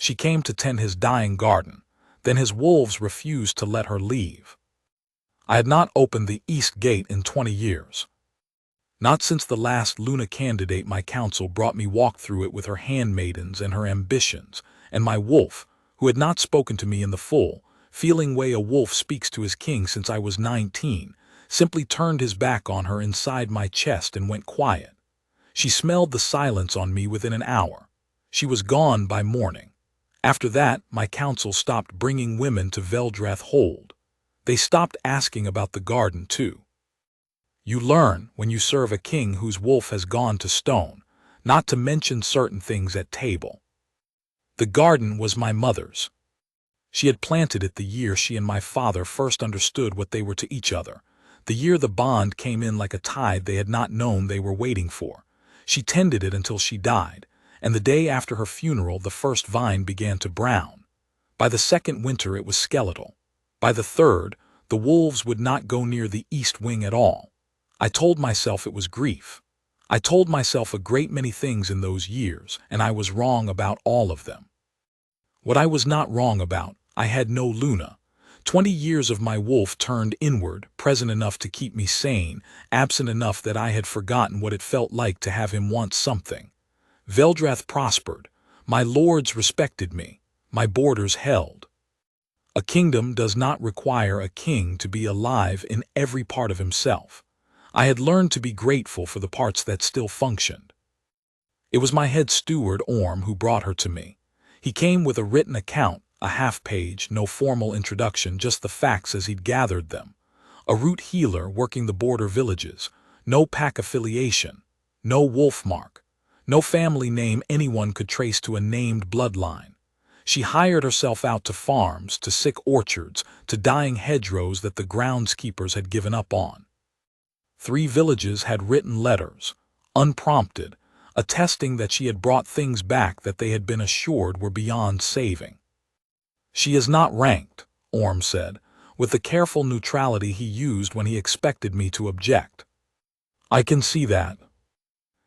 She came to tend his dying garden. Then his wolves refused to let her leave. I had not opened the east gate in 20 years. Not since the last Luna candidate my council brought me walked through it with her handmaidens and her ambitions, and my wolf, who had not spoken to me in the full, feeling way a wolf speaks to his king since I was 19, simply turned his back on her inside my chest and went quiet. She smelled the silence on me within an hour. She was gone by morning. After that, my council stopped bringing women to Veldrath Hold. They stopped asking about the garden, too. You learn, when you serve a king whose wolf has gone to stone, not to mention certain things at table. The garden was my mother's. She had planted it the year she and my father first understood what they were to each other, the year the bond came in like a tide they had not known they were waiting for. She tended it until she died, and the day after her funeral the first vine began to brown. By the second winter it was skeletal. By the third, the wolves would not go near the east wing at all. I told myself it was grief. I told myself a great many things in those years, and I was wrong about all of them. What I was not wrong about, I had no Luna. 20 years of my wolf turned inward, present enough to keep me sane, absent enough that I had forgotten what it felt like to have him want something. Veldrath prospered. My lords respected me. My borders held. A kingdom does not require a king to be alive in every part of himself. I had learned to be grateful for the parts that still functioned. It was my head steward, Orm, who brought her to me. He came with a written account, a half-page, no formal introduction, just the facts as he'd gathered them. A root healer working the border villages, no pack affiliation, no wolf mark, no family name anyone could trace to a named bloodline. She hired herself out to farms, to sick orchards, to dying hedgerows that the groundskeepers had given up on. 3 villages had written letters, unprompted, attesting that she had brought things back that they had been assured were beyond saving. She is not ranked, Orm said, with the careful neutrality he used when he expected me to object. I can see that.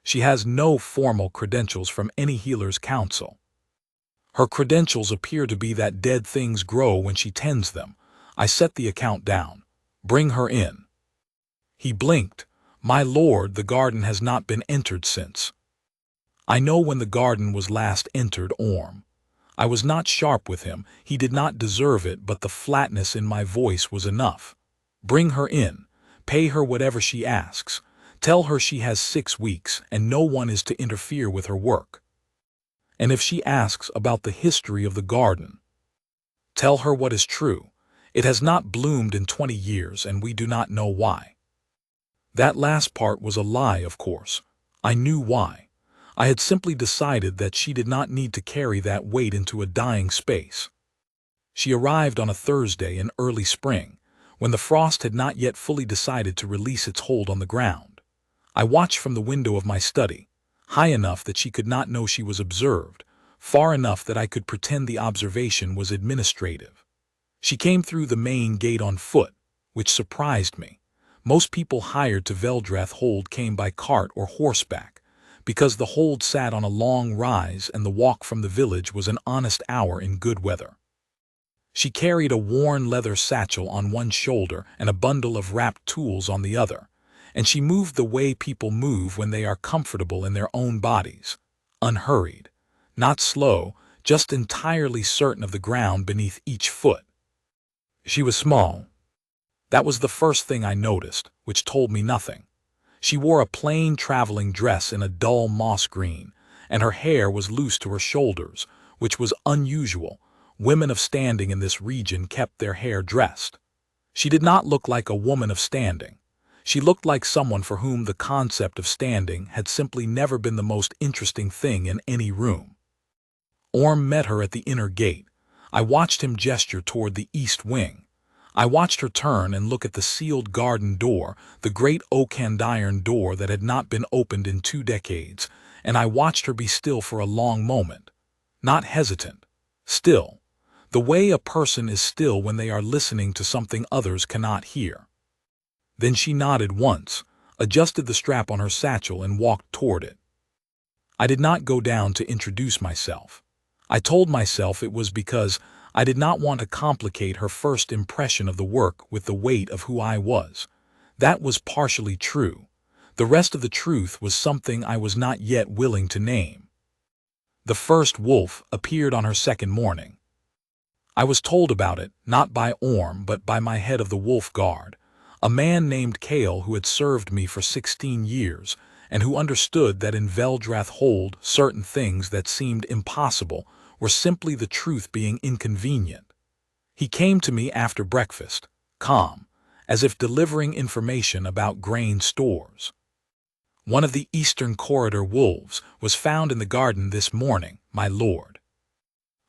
She has no formal credentials from any healer's council. Her credentials appear to be that dead things grow when she tends them. I set the account down. Bring her in. He blinked. My lord, the garden has not been entered since. I know when the garden was last entered, Orm. I was not sharp with him. He did not deserve it, but the flatness in my voice was enough. Bring her in. Pay her whatever she asks. Tell her she has 6 weeks, and no one is to interfere with her work. And if she asks about the history of the garden, tell her what is true. It has not bloomed in 20 years, and we do not know why. That last part was a lie, of course. I knew why. I had simply decided that she did not need to carry that weight into a dying space. She arrived on a Thursday in early spring, when the frost had not yet fully decided to release its hold on the ground. I watched from the window of my study, high enough that she could not know she was observed, far enough that I could pretend the observation was administrative. She came through the main gate on foot, which surprised me. Most people hired to Veldrath Hold came by cart or horseback, because the hold sat on a long rise and the walk from the village was an honest hour in good weather. She carried a worn leather satchel on one shoulder and a bundle of wrapped tools on the other, and she moved the way people move when they are comfortable in their own bodies, unhurried, not slow, just entirely certain of the ground beneath each foot. She was small. That was the first thing I noticed, which told me nothing. She wore a plain traveling dress in a dull moss green, and her hair was loose to her shoulders, which was unusual. Women of standing in this region kept their hair dressed. She did not look like a woman of standing. She looked like someone for whom the concept of standing had simply never been the most interesting thing in any room. Orm met her at the inner gate. I watched him gesture toward the east wing. I watched her turn and look at the sealed garden door, the great oak andiron door that had not been opened in 2 decades, and I watched her be still for a long moment. Not hesitant. Still. The way a person is still when they are listening to something others cannot hear. Then she nodded once, adjusted the strap on her satchel and walked toward it. I did not go down to introduce myself. I told myself it was because I did not want to complicate her first impression of the work with the weight of who I was. That was partially true. The rest of the truth was something I was not yet willing to name. The first wolf appeared on her second morning. I was told about it, not by Orm but by my head of the wolf guard, a man named Kale who had served me for 16 years and who understood that in Veldrath Hold certain things that seemed impossible were simply the truth being inconvenient. He came to me after breakfast, calm, as if delivering information about grain stores. One of the Eastern Corridor wolves was found in the garden this morning, my lord.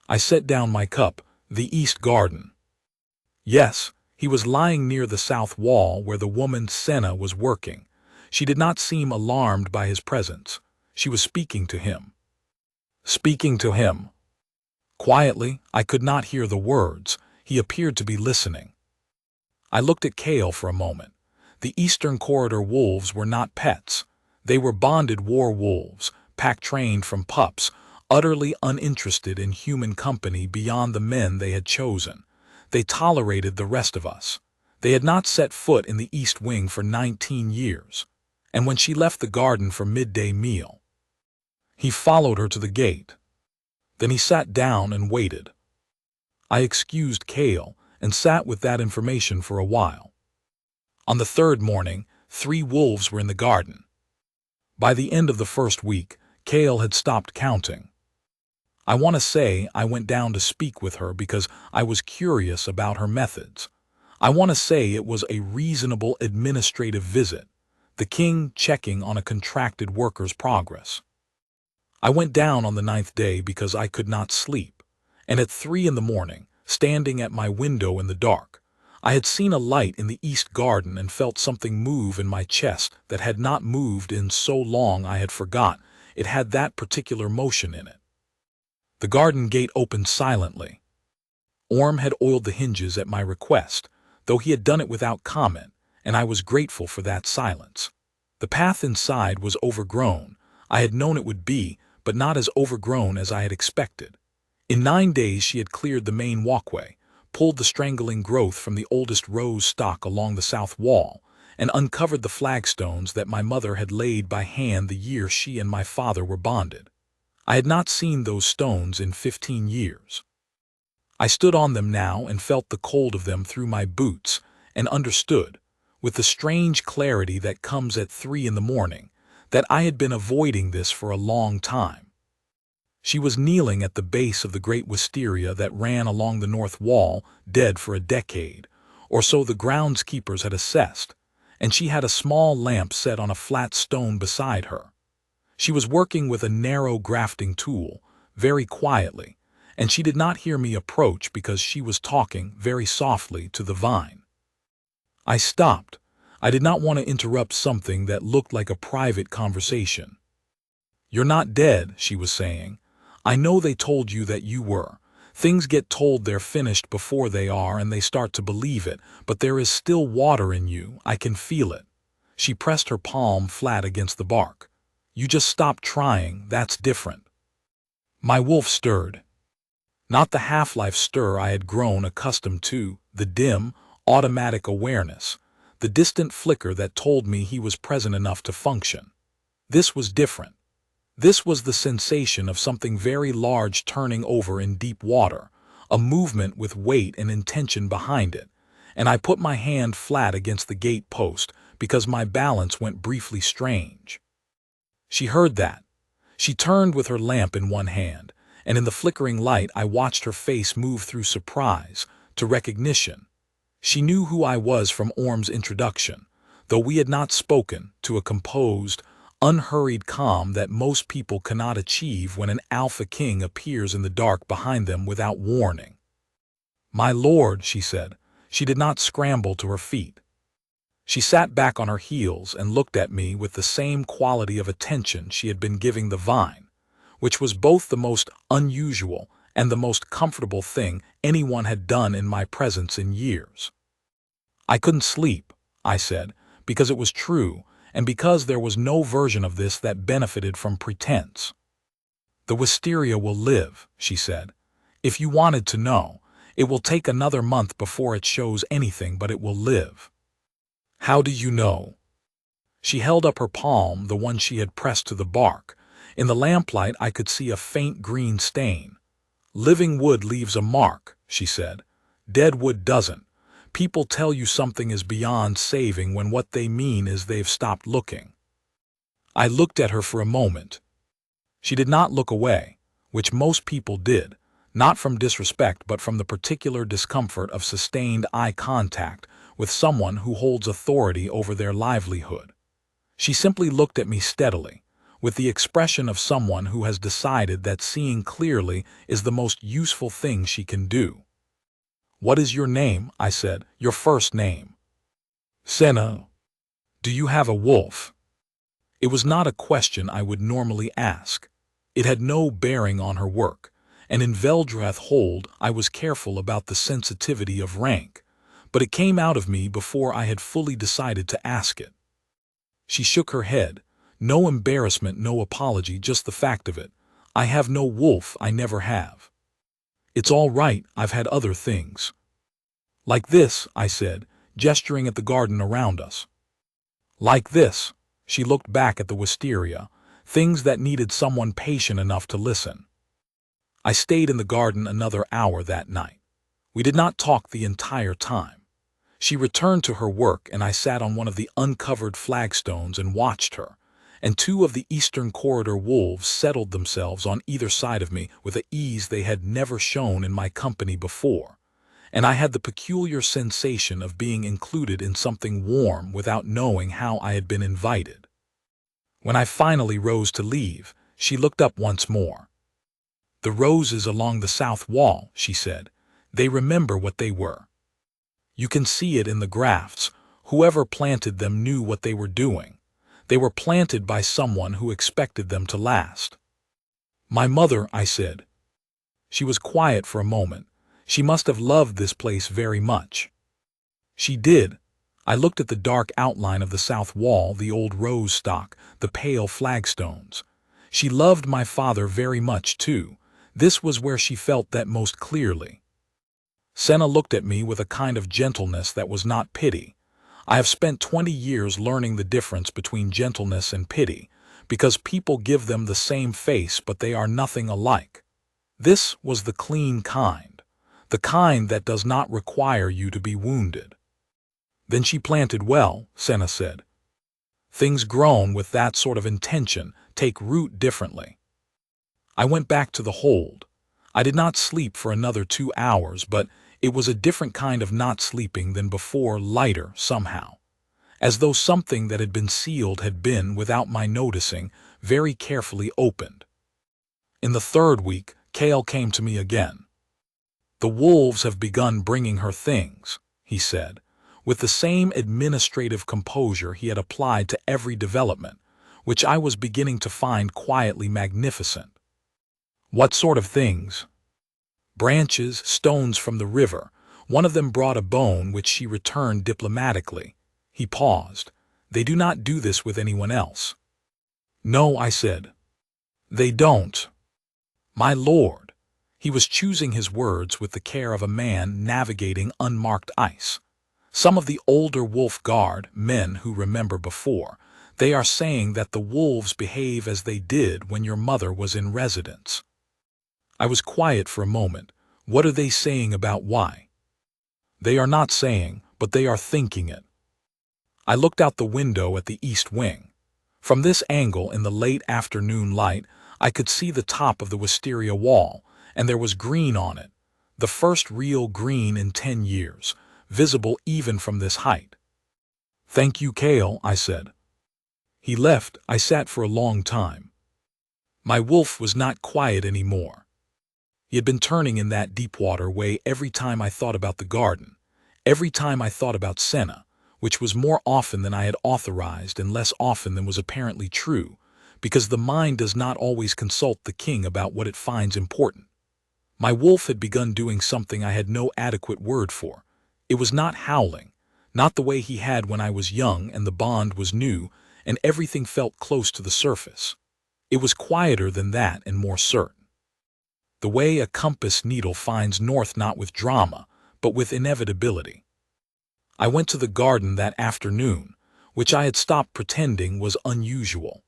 I set down my cup. The East Garden. Yes, he was lying near the south wall where the woman Senna was working. She did not seem alarmed by his presence. She was speaking to him. Speaking to him. Quietly, I could not hear the words. He appeared to be listening. I looked at Kale for a moment. The Eastern Corridor wolves were not pets. They were bonded war wolves, pack-trained from pups, utterly uninterested in human company beyond the men they had chosen. They tolerated the rest of us. They had not set foot in the East Wing for 19 years. And when she left the garden for midday meal, he followed her to the gate. Then he sat down and waited. I excused Kale and sat with that information for a while. On the third morning, 3 wolves were in the garden. By the end of the first week, Kale had stopped counting. I want to say I went down to speak with her because I was curious about her methods. I want to say it was a reasonable administrative visit, the king checking on a contracted worker's progress. I went down on the 9th day because I could not sleep, and at 3 in the morning, standing at my window in the dark, I had seen a light in the East Garden and felt something move in my chest that had not moved in so long I had forgot it had that particular motion in it. The garden gate opened silently. Orm had oiled the hinges at my request, though he had done it without comment, and I was grateful for that silence. The path inside was overgrown. I had known it would be, but not as overgrown as I had expected. In 9 days she had cleared the main walkway, pulled the strangling growth from the oldest rose stock along the south wall, and uncovered the flagstones that my mother had laid by hand the year she and my father were bonded. I had not seen those stones in 15 years. I stood on them now and felt the cold of them through my boots and understood, with the strange clarity that comes at 3 in the morning, that I had been avoiding this for a long time. She was kneeling at the base of the great wisteria that ran along the north wall, dead for a decade, or so the groundskeepers had assessed, and she had a small lamp set on a flat stone beside her. She was working with a narrow grafting tool, very quietly, and she did not hear me approach because she was talking very softly to the vine. I stopped. I did not want to interrupt something that looked like a private conversation. "You're not dead," she was saying. "I know they told you that you were. Things get told they're finished before they are and they start to believe it, but there is still water in you. I can feel it." She pressed her palm flat against the bark. "You just stop trying, that's different." My wolf stirred. Not the half-life stir I had grown accustomed to, the dim, automatic awareness, the distant flicker that told me he was present enough to function. This was different. This was the sensation of something very large turning over in deep water, a movement with weight and intention behind it, and I put my hand flat against the gate post because my balance went briefly strange. She heard that. She turned with her lamp in one hand, and in the flickering light I watched her face move through surprise to recognition. She knew who I was from Orm's introduction, though we had not spoken, to a composed, unhurried calm that most people cannot achieve when an alpha king appears in the dark behind them without warning. "My lord," she said. She did not scramble to her feet. She sat back on her heels and looked at me with the same quality of attention she had been giving the vine, which was both the most unusual and the most comfortable thing anyone had done in my presence in years. "I couldn't sleep," I said, because it was true, and because there was no version of this that benefited from pretense. The wisteria will live, she said. If you wanted to know, it will take another month before it shows anything, but it will live. How do you know? She held up her palm, the one she had pressed to the bark. In the lamplight I could see a faint green stain. Living wood leaves a mark, she said. Dead wood doesn't. People tell you something is beyond saving when what they mean is they've stopped looking. I looked at her for a moment. She did not look away, which most people did, not from disrespect but from the particular discomfort of sustained eye contact with someone who holds authority over their livelihood. She simply looked at me steadily, with the expression of someone who has decided that seeing clearly is the most useful thing she can do. What is your name? I said. Your first name. Senna. Do you have a wolf? It was not a question I would normally ask. It had no bearing on her work, and in Veldrath Hold I was careful about the sensitivity of rank, but it came out of me before I had fully decided to ask it. She shook her head. No embarrassment, no apology, just the fact of it. I have no wolf, I never have. It's all right, I've had other things. Like this, I said, gesturing at the garden around us. Like this, she looked back at the wisteria, things that needed someone patient enough to listen. I stayed in the garden another hour that night. We did not talk the entire time. She returned to her work and I sat on one of the uncovered flagstones and watched her, and two of the eastern corridor wolves settled themselves on either side of me with an ease they had never shown in my company before, and I had the peculiar sensation of being included in something warm without knowing how I had been invited. When I finally rose to leave, she looked up once more. The roses along the south wall, she said, they remember what they were. You can see it in the grafts. Whoever planted them knew what they were doing. They were planted by someone who expected them to last. My mother, I said. She was quiet for a moment. She must have loved this place very much. She did. I looked at the dark outline of the south wall, the old rose stock, the pale flagstones. She loved my father very much too. This was where she felt that most clearly. Senna looked at me with a kind of gentleness that was not pity. I have spent 20 years learning the difference between gentleness and pity, because people give them the same face but they are nothing alike. This was the clean kind, the kind that does not require you to be wounded. Then she planted well, Senna said. Things grown with that sort of intention take root differently. I went back to the hold. I did not sleep for another 2 hours, but it was a different kind of not sleeping than before, lighter somehow, as though something that had been sealed had been, without my noticing, very carefully opened. In the 3rd week, Kale came to me again. The wolves have begun bringing her things, he said, with the same administrative composure he had applied to every development, which I was beginning to find quietly magnificent. What sort of things? Branches, stones from the river. One of them brought a bone which she returned diplomatically. He paused. They do not do this with anyone else. No, I said. They don't. My lord. He was choosing his words with the care of a man navigating unmarked ice. Some of the older Wolf Guard, men who remember before, they are saying that the wolves behave as they did when your mother was in residence. I was quiet for a moment. What are they saying about why? They are not saying, but they are thinking it. I looked out the window at the east wing. From this angle in the late afternoon light, I could see the top of the wisteria wall, and there was green on it, the first real green in 10 years, visible even from this height. Thank you, Kale, I said. He left. I sat for a long time. My wolf was not quiet anymore. He had been turning in that Deepwater way every time I thought about the garden, every time I thought about Senna, which was more often than I had authorized and less often than was apparently true, because the mind does not always consult the king about what it finds important. My wolf had begun doing something I had no adequate word for. It was not howling, not the way he had when I was young and the bond was new and everything felt close to the surface. It was quieter than that and more certain. The way a compass needle finds north, not with drama, but with inevitability. I went to the garden that afternoon, which I had stopped pretending was unusual.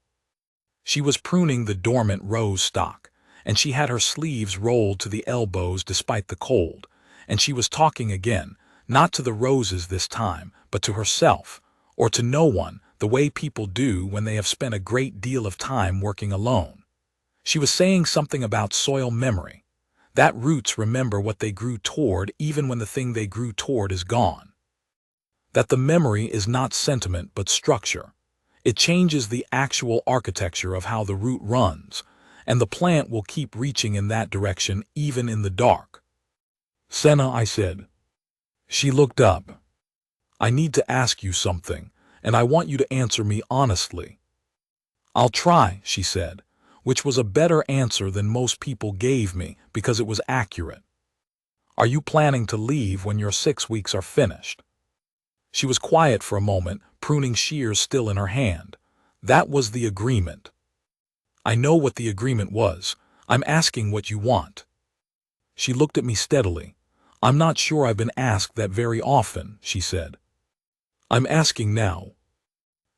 She was pruning the dormant rose stock, and she had her sleeves rolled to the elbows despite the cold, and she was talking again, not to the roses this time, but to herself, or to no one, the way people do when they have spent a great deal of time working alone. She was saying something about soil memory, that roots remember what they grew toward even when the thing they grew toward is gone. That the memory is not sentiment but structure. It changes the actual architecture of how the root runs, and the plant will keep reaching in that direction even in the dark. Senna, I said. She looked up. I need to ask you something, and I want you to answer me honestly. I'll try, she said, which was a better answer than most people gave me because it was accurate. Are you planning to leave when your 6 weeks are finished? She was quiet for a moment, pruning shears still in her hand. That was the agreement. I know what the agreement was. I'm asking what you want. She looked at me steadily. I'm not sure I've been asked that very often, she said. I'm asking now.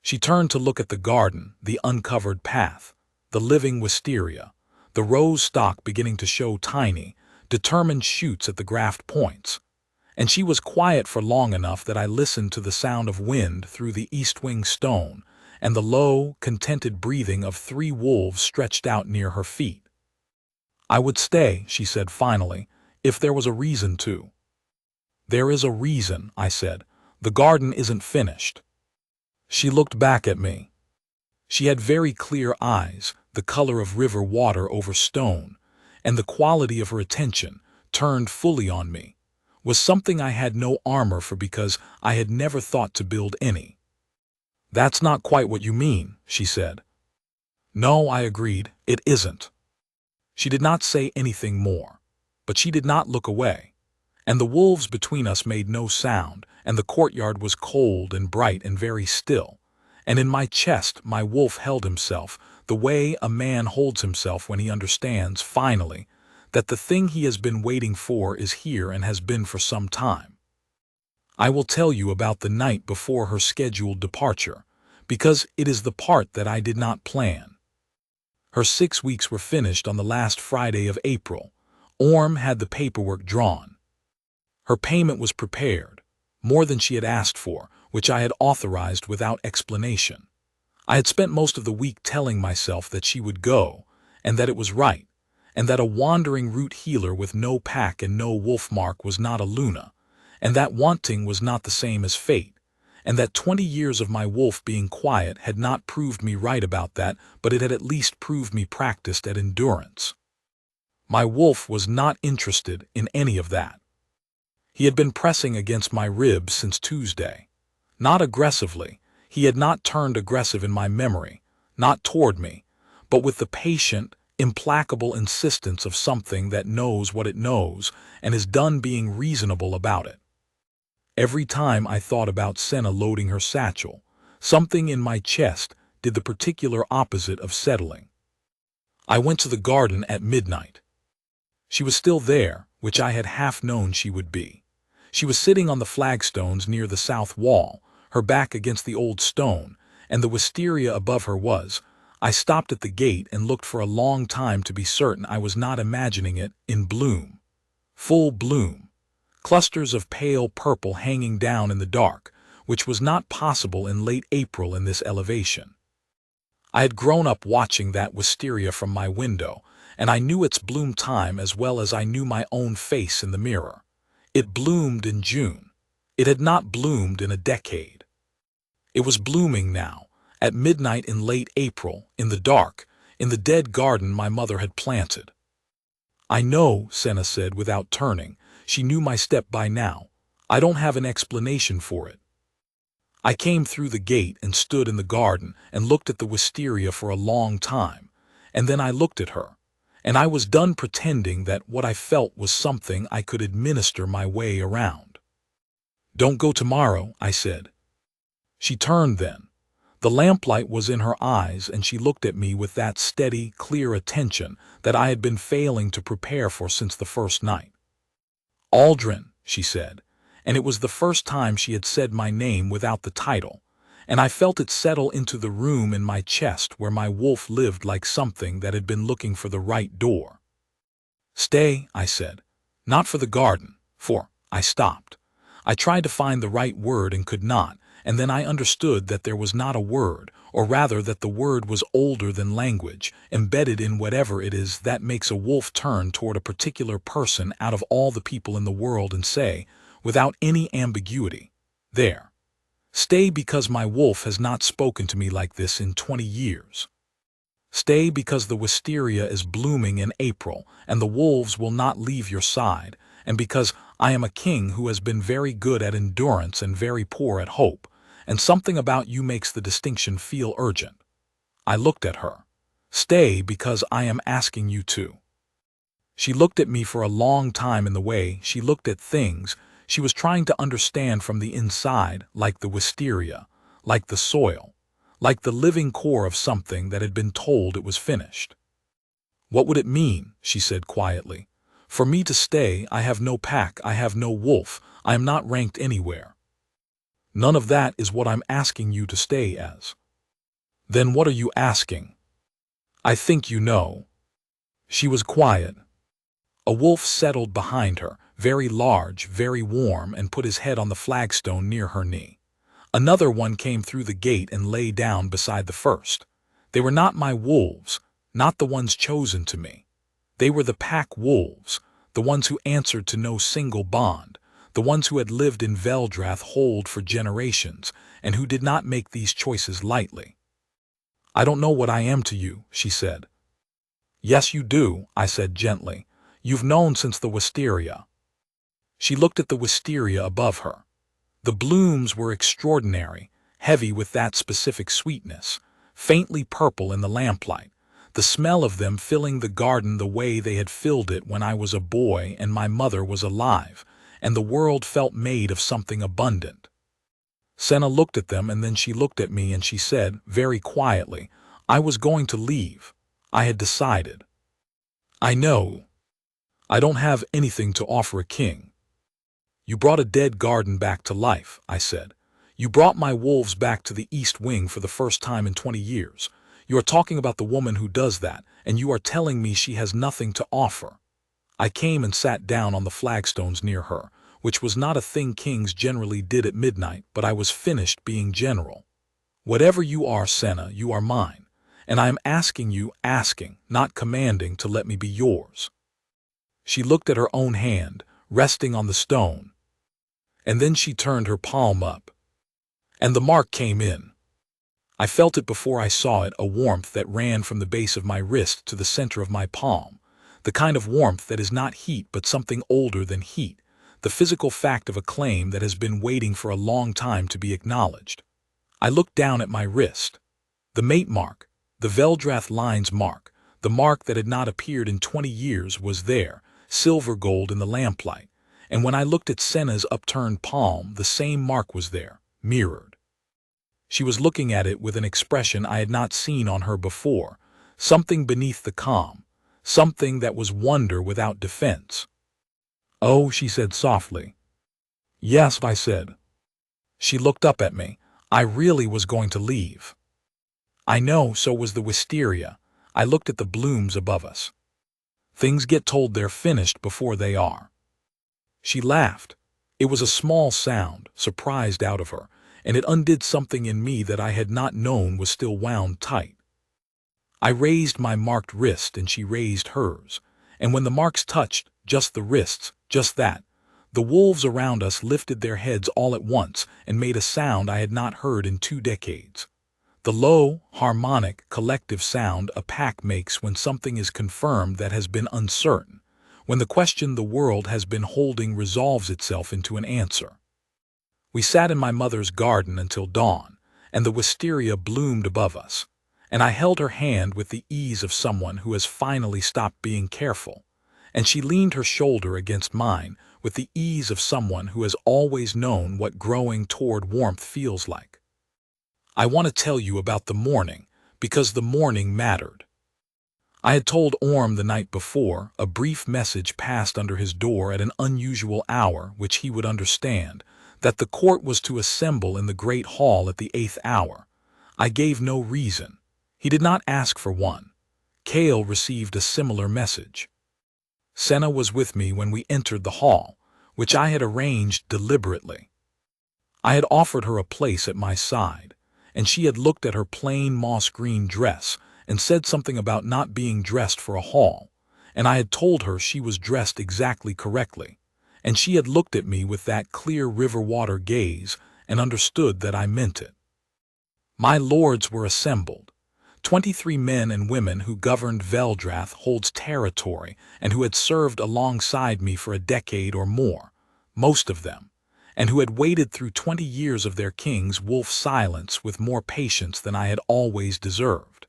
She turned to look at the garden, the uncovered path, the living wisteria, the rose stock beginning to show tiny, determined shoots at the graft points. And she was quiet for long enough that I listened to the sound of wind through the east wing stone and the low, contented breathing of 3 wolves stretched out near her feet. I would stay, she said finally, if there was a reason to. There is a reason, I said. The garden isn't finished. She looked back at me. She had very clear eyes, the color of river water over stone, and the quality of her attention, turned fully on me, was something I had no armor for because I had never thought to build any. That's not quite what you mean, she said. No, I agreed, it isn't. She did not say anything more, but she did not look away, and the wolves between us made no sound, and the courtyard was cold and bright and very still, and in my chest my wolf held himself the way a man holds himself when he understands, finally, that the thing he has been waiting for is here and has been for some time. I will tell you about the night before her scheduled departure, because it is the part that I did not plan. Her 6 weeks were finished on the last Friday of April. Orm had the paperwork drawn. Her payment was prepared, more than she had asked for, which I had authorized without explanation. I had spent most of the week telling myself that she would go, and that it was right, and that a wandering root healer with no pack and no wolf mark was not a Luna, and that wanting was not the same as fate, and that 20 years of my wolf being quiet had not proved me right about that, but it had at least proved me practiced at endurance. My wolf was not interested in any of that. He had been pressing against my ribs since Tuesday. Not aggressively, he had not turned aggressive in my memory, not toward me, but with the patient, implacable insistence of something that knows what it knows and is done being reasonable about it. Every time I thought about Senna loading her satchel, something in my chest did the particular opposite of settling. I went to the garden at midnight. She was still there, which I had half known she would be. She was sitting on the flagstones near the south wall, her back against the old stone, and the wisteria above her was. I stopped at the gate and looked for a long time to be certain I was not imagining it in bloom. Full bloom. Clusters of pale purple hanging down in the dark, which was not possible in late April in this elevation. I had grown up watching that wisteria from my window, and I knew its bloom time as well as I knew my own face in the mirror. It bloomed in June. It had not bloomed in a decade. It was blooming now, at midnight in late April, in the dark, in the dead garden my mother had planted. I know, Senna said without turning. She knew my step by now. I don't have an explanation for it. I came through the gate and stood in the garden and looked at the wisteria for a long time, and then I looked at her, and I was done pretending that what I felt was something I could administer my way around. Don't go tomorrow, I said. She turned then. The lamplight was in her eyes, and she looked at me with that steady, clear attention that I had been failing to prepare for since the first night. "Aldrin," she said, and it was the first time she had said my name without the title, and I felt it settle into the room in my chest where my wolf lived like something that had been looking for the right door. "Stay," I said. "Not for the garden, for—" I stopped. I tried to find the right word and could not, and then I understood that there was not a word, or rather that the word was older than language, embedded in whatever it is that makes a wolf turn toward a particular person out of all the people in the world and say, without any ambiguity, "There. Stay, because my wolf has not spoken to me like this in 20 years. Stay, because the wisteria is blooming in April, and the wolves will not leave your side, and because I am a king who has been very good at endurance and very poor at hope, and something about you makes the distinction feel urgent." I looked at her. "Stay, because I am asking you to." She looked at me for a long time in the way she looked at things. She was trying to understand from the inside, like the wisteria, like the soil, like the living core of something that had been told it was finished. "What would it mean?" she said quietly. "For me to stay? I have no pack, I have no wolf, I am not ranked anywhere." "None of that is what I'm asking you to stay as." "Then what are you asking?" "I think you know." She was quiet. A wolf settled behind her, very large, very warm, and put his head on the flagstone near her knee. Another one came through the gate and lay down beside the first. They were not my wolves, not the ones chosen to me. They were the pack wolves, the ones who answered to no single bond, the ones who had lived in Veldrath Hold for generations, and who did not make these choices lightly. "I don't know what I am to you," she said. "Yes, you do," I said gently. "You've known since the wisteria." She looked at the wisteria above her. The blooms were extraordinary, heavy with that specific sweetness, faintly purple in the lamplight, the smell of them filling the garden the way they had filled it when I was a boy and my mother was alive, and the world felt made of something abundant. Senna looked at them, and then she looked at me and she said, very quietly, "I was going to leave. I had decided." "I know. I don't have anything to offer a king." "You brought a dead garden back to life," I said. "You brought my wolves back to the East Wing for the first time in 20 years. You are talking about the woman who does that, and you are telling me she has nothing to offer." I came and sat down on the flagstones near her, which was not a thing kings generally did at midnight, but I was finished being general. "Whatever you are, Senna, you are mine, and I am asking you, not commanding, to let me be yours." She looked at her own hand, resting on the stone, and then she turned her palm up. And the mark came in. I felt it before I saw it, a warmth that ran from the base of my wrist to the center of my palm, the kind of warmth that is not heat but something older than heat, the physical fact of a claim that has been waiting for a long time to be acknowledged. I looked down at my wrist. The mate mark, the Veldrath lines mark, the mark that had not appeared in 20 years was there, silver gold in the lamplight, and when I looked at Senna's upturned palm, the same mark was there, mirrored. She was looking at it with an expression I had not seen on her before, something beneath the calm, something that was wonder without defense. "Oh," she said softly. "Yes," I said. She looked up at me. "I really was going to leave." "I know, so was the wisteria." I looked at the blooms above us. "Things get told they're finished before they are." She laughed. It was a small sound, surprised out of her, and it undid something in me that I had not known was still wound tight. I raised my marked wrist and she raised hers, and when the marks touched, just the wrists, just that, the wolves around us lifted their heads all at once and made a sound I had not heard in 2 decades. The low, harmonic, collective sound a pack makes when something is confirmed that has been uncertain, when the question the world has been holding resolves itself into an answer. We sat in my mother's garden until dawn, and the wisteria bloomed above us, and I held her hand with the ease of someone who has finally stopped being careful, and she leaned her shoulder against mine with the ease of someone who has always known what growing toward warmth feels like. I want to tell you about the morning, because the morning mattered. I had told Orm the night before. A brief message passed under his door at an unusual hour which he would understand, that the court was to assemble in the great hall at the 8th hour. I gave no reason. He did not ask for one. Kale received a similar message. Senna was with me when we entered the hall, which I had arranged deliberately. I had offered her a place at my side, and she had looked at her plain moss-green dress and said something about not being dressed for a hall, and I had told her she was dressed exactly correctly, and she had looked at me with that clear river-water gaze and understood that I meant it. My lords were assembled. 23 men and women who governed Veldrath Hold's territory and who had served alongside me for a decade or more, most of them, and who had waited through 20 years of their king's wolf silence with more patience than I had always deserved.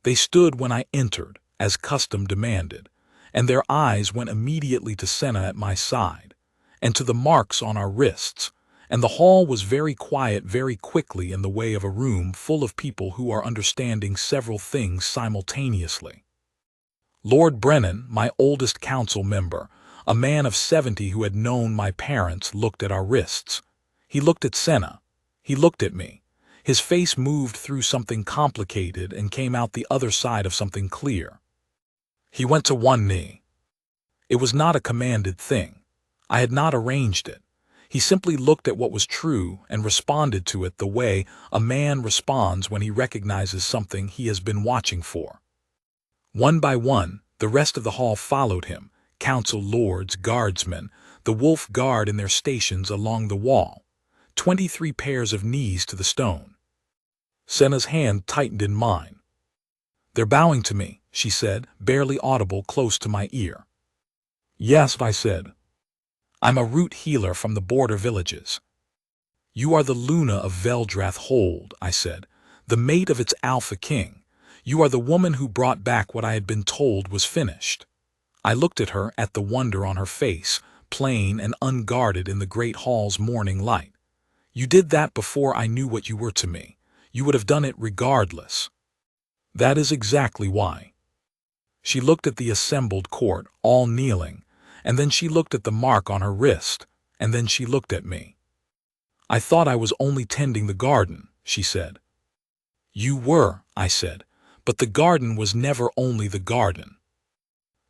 They stood when I entered, as custom demanded, and their eyes went immediately to Senna at my side, and to the marks on our wrists, and the hall was very quiet very quickly in the way of a room full of people who are understanding several things simultaneously. Lord Brennan, my oldest council member, a man of 70 who had known my parents, looked at our wrists. He looked at Senna. He looked at me. His face moved through something complicated and came out the other side of something clear. He went to one knee. It was not a commanded thing. I had not arranged it. He simply looked at what was true and responded to it the way a man responds when he recognizes something he has been watching for. One by one, the rest of the hall followed him, council lords, guardsmen, the wolf guard in their stations along the wall, 23 pairs of knees to the stone. Senna's hand tightened in mine. "They're bowing to me," she said, barely audible close to my ear. "Yes," I said. "I'm a root healer from the border villages." "You are the Luna of Veldrath Hold," I said, "the mate of its Alpha King. You are the woman who brought back what I had been told was finished." I looked at her, at the wonder on her face, plain and unguarded in the great hall's morning light. "You did that before I knew what you were to me. You would have done it regardless." "That is exactly why." She looked at the assembled court, all kneeling, and then she looked at the mark on her wrist, and then she looked at me. "I thought I was only tending the garden," she said. "You were," I said, "but the garden was never only the garden."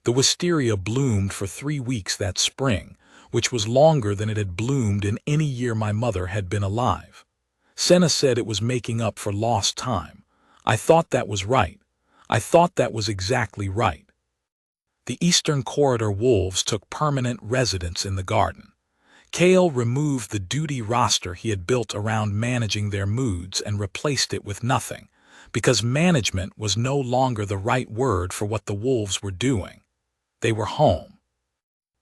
The wisteria bloomed for 3 weeks that spring, which was longer than it had bloomed in any year my mother had been alive. Senna said it was making up for lost time. I thought that was right. I thought that was exactly right. The Eastern Corridor wolves took permanent residence in the garden. Kale removed the duty roster he had built around managing their moods and replaced it with nothing, because management was no longer the right word for what the wolves were doing. They were home.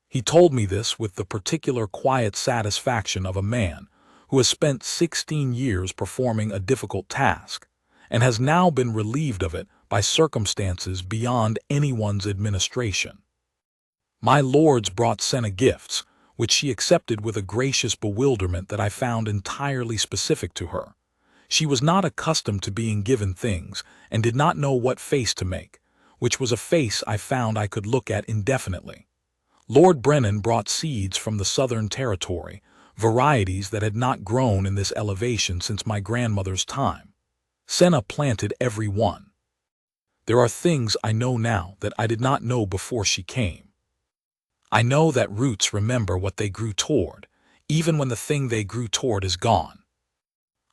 He told me this with the particular quiet satisfaction of a man who has spent 16 years performing a difficult task, and has now been relieved of it by circumstances beyond anyone's administration. My lords brought Senna gifts, which she accepted with a gracious bewilderment that I found entirely specific to her. She was not accustomed to being given things, and did not know what face to make, which was a face I found I could look at indefinitely. Lord Brennan brought seeds from the Southern Territory, varieties that had not grown in this elevation since my grandmother's time. Senna planted every one. There are things I know now that I did not know before she came. I know that roots remember what they grew toward, even when the thing they grew toward is gone.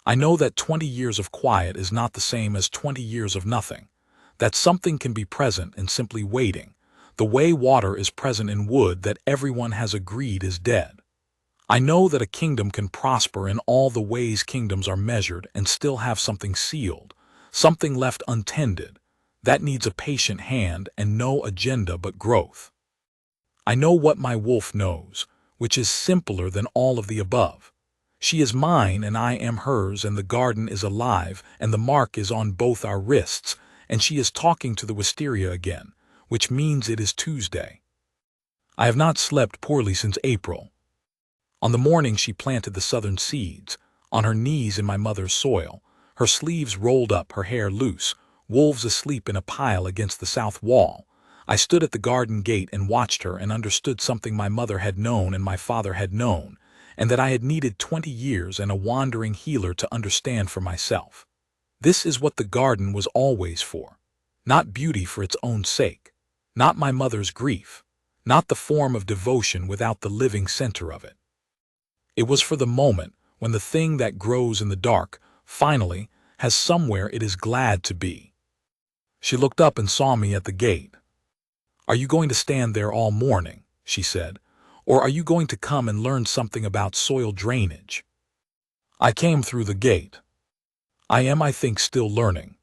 I know that 20 years of quiet is not the same as 20 years of nothing, that something can be present and simply waiting, the way water is present in wood that everyone has agreed is dead. I know that a kingdom can prosper in all the ways kingdoms are measured and still have something sealed, something left untended, that needs a patient hand and no agenda but growth. I know what my wolf knows, which is simpler than all of the above. She is mine and I am hers, and the garden is alive and the mark is on both our wrists, and she is talking to the wisteria again, which means it is Tuesday. I have not slept poorly since April. On the morning she planted the southern seeds, on her knees in my mother's soil, her sleeves rolled up, her hair loose, wolves asleep in a pile against the south wall. I stood at the garden gate and watched her and understood something my mother had known and my father had known, and that I had needed 20 years and a wandering healer to understand for myself. This is what the garden was always for. Not beauty for its own sake. Not my mother's grief. Not the form of devotion without the living center of it. It was for the moment when the thing that grows in the dark, finally, has somewhere it is glad to be. She looked up and saw me at the gate. "Are you going to stand there all morning?" she said. "Or are you going to come and learn something about soil drainage?" I came through the gate. I think, still learning.